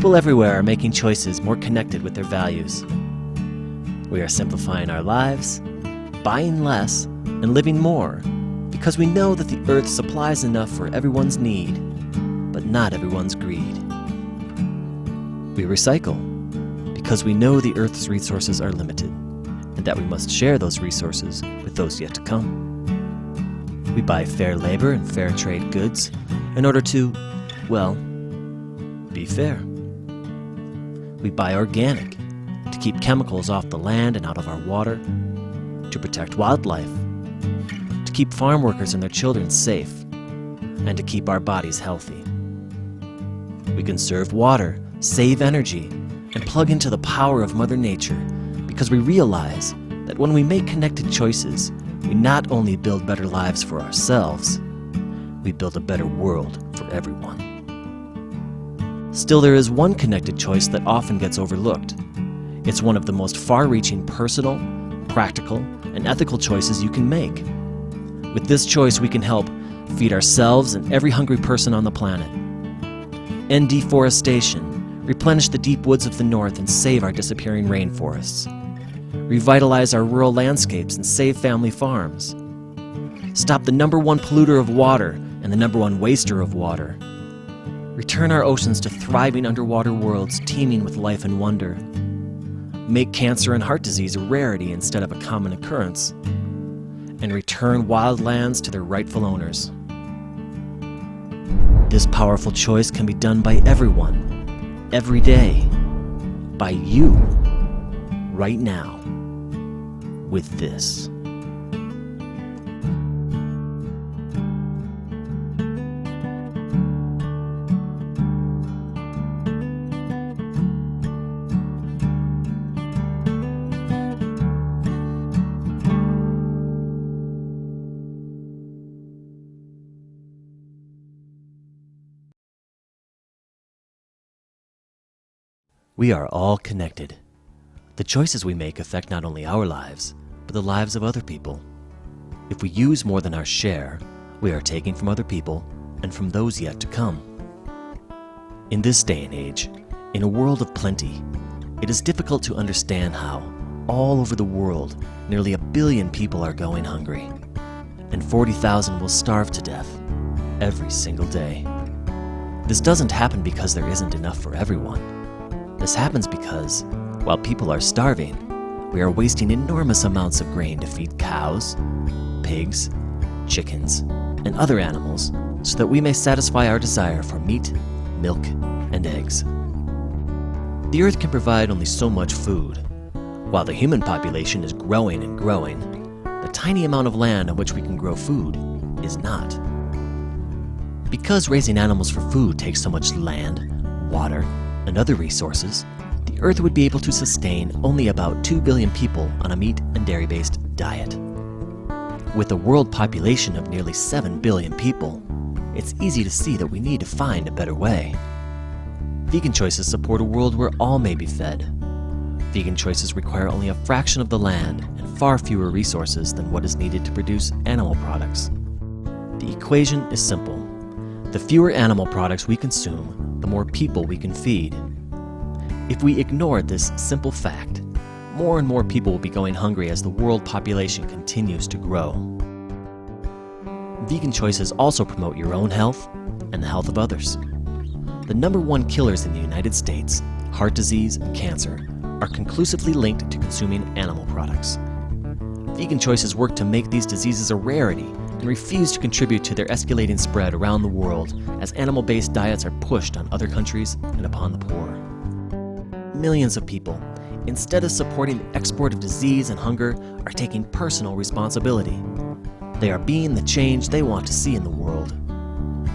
People everywhere are making choices more connected with their values. We are simplifying our lives, buying less, and living more because we know that the earth supplies enough for everyone's need, but not everyone's greed. We recycle because we know the earth's resources are limited and that we must share those resources with those yet to come. We buy fair labor and fair trade goods in order to, well, be fair. We buy organic to keep chemicals off the land and out of our water, to protect wildlife, to keep farm workers and their children safe, and to keep our bodies healthy. We conserve water, save energy, and plug into the power of Mother Nature because we realize that when we make connected choices, we not only build better lives for ourselves, we build a better world for everyone. Still, there is one connected choice that often gets overlooked. It's one of the most far-reaching personal, practical, and ethical choices you can make. With this choice, we can help feed ourselves and every hungry person on the planet, end deforestation, replenish the deep woods of the north and save our disappearing rainforests, revitalize our rural landscapes and save family farms, stop the #1 polluter of water and the #1 waster of water, return our oceans to thriving underwater worlds teeming with life and wonder, make cancer and heart disease a rarity instead of a common occurrence, and return wild lands to their rightful owners. This powerful choice can be done by everyone, every day, by you, right now, with this. We are all connected. The choices we make affect not only our lives, but the lives of other people. If we use more than our share, we are taking from other people and from those yet to come. In this day and age, in a world of plenty, it is difficult to understand how, all over the world, nearly 1 billion people are going hungry, and 40,000 will starve to death every single day. This doesn't happen because there isn't enough for everyone. This happens because, while people are starving, we are wasting enormous amounts of grain to feed cows, pigs, chickens, and other animals so that we may satisfy our desire for meat, milk, and eggs. The earth can provide only so much food. While the human population is growing and growing, the tiny amount of land on which we can grow food is not. Because raising animals for food takes so much land, water, and other resources, the earth would be able to sustain only about 2 billion people on a meat and dairy-based diet. With a world population of nearly 7 billion people, it's easy to see that we need to find a better way. Vegan choices support a world where all may be fed. Vegan choices require only a fraction of the land and far fewer resources than what is needed to produce animal products. The equation is simple. The fewer animal products we consume, the more people we can feed. If we ignore this simple fact, more and more people will be going hungry as the world population continues to grow. Vegan choices also promote your own health and the health of others. The #1 killers in the United States, heart disease and cancer, are conclusively linked to consuming animal products. Vegan choices work to make these diseases a rarity and refuse to contribute to their escalating spread around the world as animal-based diets are pushed on other countries and upon the poor. Millions of people, instead of supporting the export of disease and hunger, are taking personal responsibility. They are being the change they want to see in the world.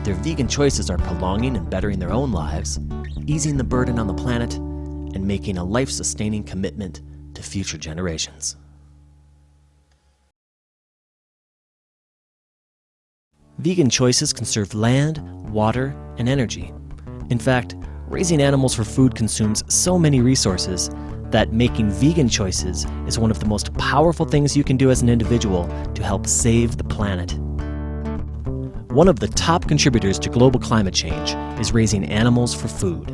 Their vegan choices are prolonging and bettering their own lives, easing the burden on the planet, and making a life-sustaining commitment to future generations. Vegan choices conserve land, water, and energy. In fact, raising animals for food consumes so many resources that making vegan choices is one of the most powerful things you can do as an individual to help save the planet. One of the top contributors to global climate change is raising animals for food.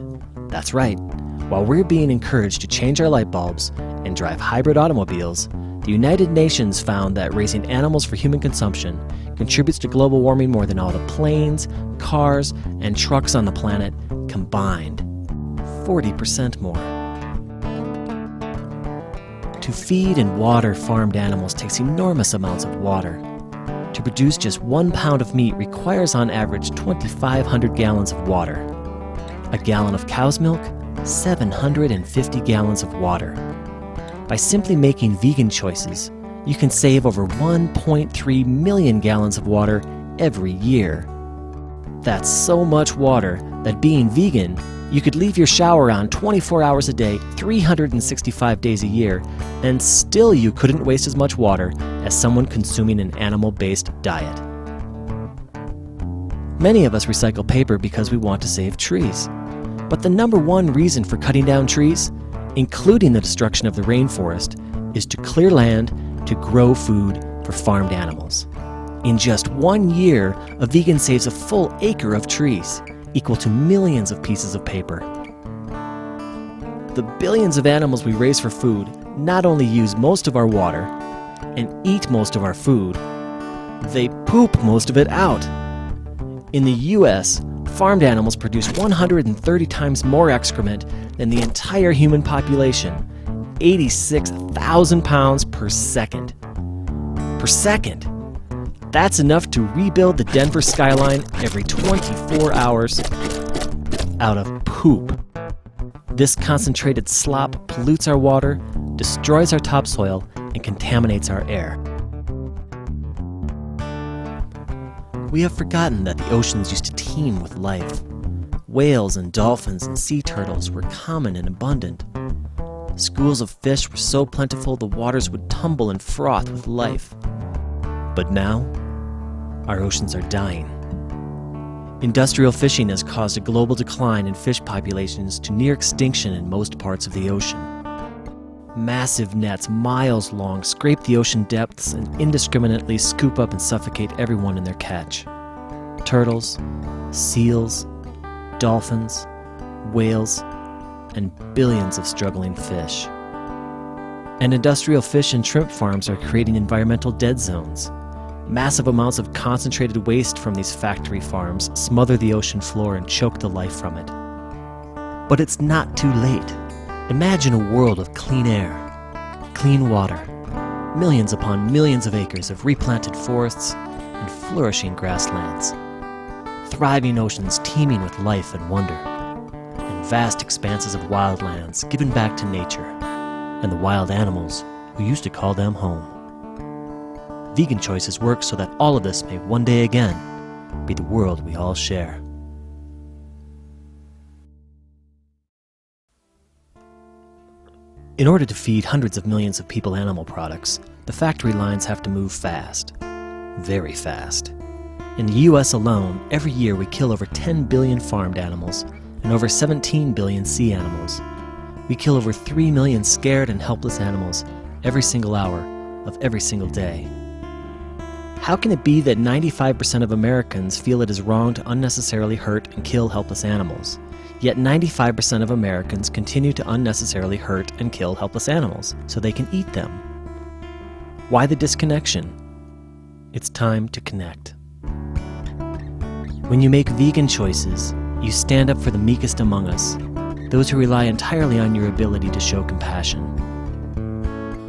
That's right. While we're being encouraged to change our light bulbs and drive hybrid automobiles, the United Nations found that raising animals for human consumption contributes to global warming more than all the planes, cars, and trucks on the planet combined. 40% more. To feed and water farmed animals takes enormous amounts of water. To produce just 1 pound of meat requires on average 2,500 gallons of water. A gallon of cow's milk, 750 gallons of water. By simply making vegan choices, you can save over 1.3 million gallons of water every year. That's so much water that being vegan, you could leave your shower on 24 hours a day, 365 days a year, and still you couldn't waste as much water as someone consuming an animal-based diet. Many of us recycle paper because we want to save trees. But the number one reason for cutting down trees, including the destruction of the rainforest, is to clear land to grow food for farmed animals. In just 1 year, a vegan saves a full acre of trees, equal to millions of pieces of paper. The billions of animals we raise for food not only use most of our water and eat most of our food, they poop most of it out. In the US, farmed animals produce 130 times more excrement than the entire human population, 86,000 pounds per second. Per second! That's enough to rebuild the Denver skyline every 24 hours out of poop. This concentrated slop pollutes our water, destroys our topsoil, and contaminates our air. We have forgotten that the oceans used to teem with life. Whales and dolphins and sea turtles were common and abundant. Schools of fish were so plentiful the waters would tumble and froth with life. But now, our oceans are dying. Industrial fishing has caused a global decline in fish populations to near extinction in most parts of the ocean. Massive nets, miles long, scrape the ocean depths and indiscriminately scoop up and suffocate everyone in their catch. Turtles, seals, dolphins, whales, and billions of struggling fish. And industrial fish and shrimp farms are creating environmental dead zones. Massive amounts of concentrated waste from these factory farms smother the ocean floor and choke the life from it. But it's not too late. Imagine a world of clean air, clean water, millions upon millions of acres of replanted forests and flourishing grasslands, thriving oceans teeming with life and wonder, and vast expanses of wildlands given back to nature and the wild animals who used to call them home. Vegan choices work so that all of this may one day again be the world we all share. In order to feed hundreds of millions of people animal products, the factory lines have to move fast. Very fast. In the US alone, every year we kill over 10 billion farmed animals and over 17 billion sea animals. We kill over 3 million scared and helpless animals every single hour of every single day. How can it be that 95% of Americans feel it is wrong to unnecessarily hurt and kill helpless animals, yet 95% of Americans continue to unnecessarily hurt and kill helpless animals so they can eat them? Why the disconnection? It's time to connect. When you make vegan choices, you stand up for the meekest among us, those who rely entirely on your ability to show compassion.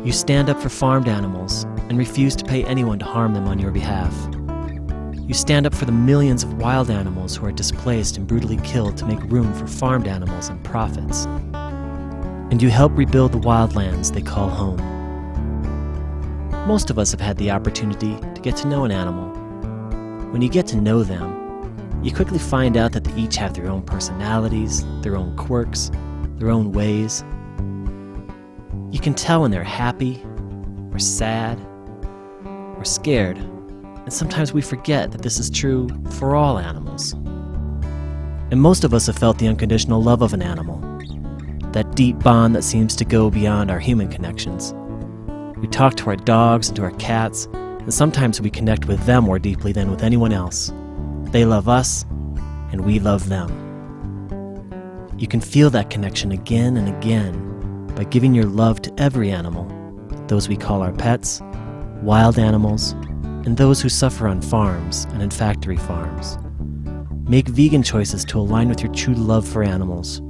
You stand up for farmed animals and refuse to pay anyone to harm them on your behalf. You stand up for the millions of wild animals who are displaced and brutally killed to make room for farmed animals and profits. And you help rebuild the wildlands they call home. Most of us have had the opportunity to get to know an animal. When you get to know them, you quickly find out that they each have their own personalities, their own quirks, their own ways. You can tell when they're happy, or sad, or scared, and sometimes we forget that this is true for all animals. And most of us have felt the unconditional love of an animal, that deep bond that seems to go beyond our human connections. We talk to our dogs and to our cats, and sometimes we connect with them more deeply than with anyone else. They love us, and we love them. You can feel that connection again and again by giving your love to every animal, those we call our pets, wild animals, and those who suffer on farms and in factory farms. Make vegan choices to align with your true love for animals.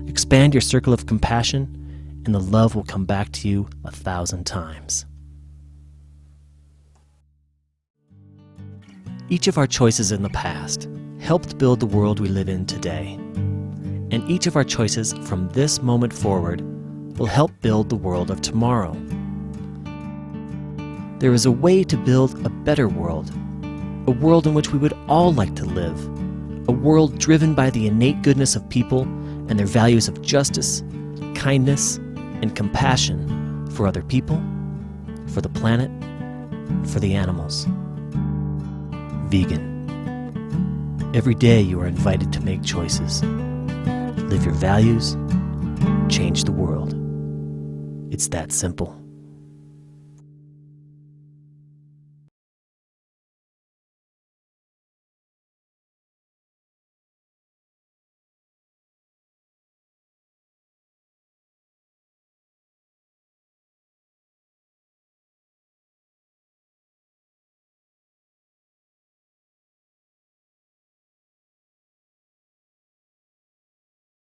Expand your circle of compassion, and the love will come back to you 1,000 times. Each of our choices in the past helped build the world we live in today. And each of our choices from this moment forward will help build the world of tomorrow. There is a way to build a better world, a world in which we would all like to live, a world driven by the innate goodness of people and their values of justice, kindness, and compassion for other people, for the planet, for the animals. Vegan. Every day you are invited to make choices. Live your values, change the world. It's that simple.